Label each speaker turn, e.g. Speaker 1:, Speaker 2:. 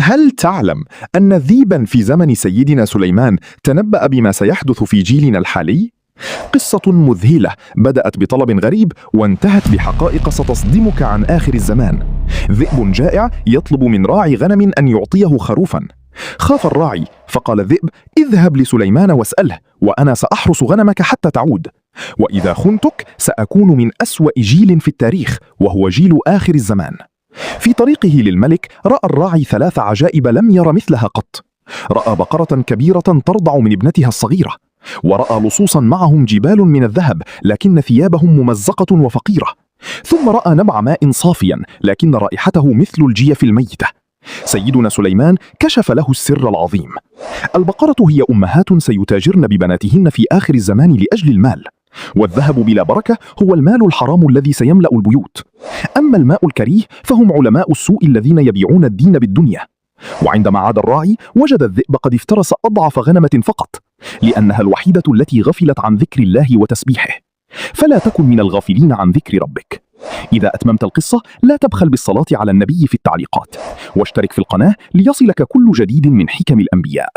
Speaker 1: هل تعلم أن ذيبا في زمن سيدنا سليمان تنبأ بما سيحدث في جيلنا الحالي؟ قصة مذهلة بدأت بطلب غريب وانتهت بحقائق ستصدمك عن آخر الزمان. ذئب جائع يطلب من راعي غنم أن يعطيه خروفا. خاف الراعي فقال الذئب: اذهب لسليمان واسأله، وأنا سأحرس غنمك حتى تعود، وإذا خنتك سأكون من أسوأ جيل في التاريخ، وهو جيل آخر الزمان. في طريقه للملك رأى الراعي 3 عجائب لم ير مثلها قط. رأى بقرة كبيرة ترضع من ابنتها الصغيرة، ورأى لصوصا معهم جبال من الذهب لكن ثيابهم ممزقة وفقيرة، ثم رأى نبع ماء صافيا لكن رائحته مثل الجيف الميتة. سيدنا سليمان كشف له السر العظيم. البقرة هي أمهات سيتاجرن ببناتهن في آخر الزمان لأجل المال، والذهب بلا بركة هو المال الحرام الذي سيملأ البيوت. أما الماء الكريه فهم علماء السوء الذين يبيعون الدين بالدنيا. وعندما عاد الراعي وجد الذئب قد افترس أضعف غنمة فقط، لأنها الوحيدة التي غفلت عن ذكر الله وتسبيحه. فلا تكن من الغافلين عن ذكر ربك. إذا أتممت القصة لا تبخل بالصلاة على النبي في التعليقات، واشترك في القناة ليصلك كل جديد من حكم الأنبياء.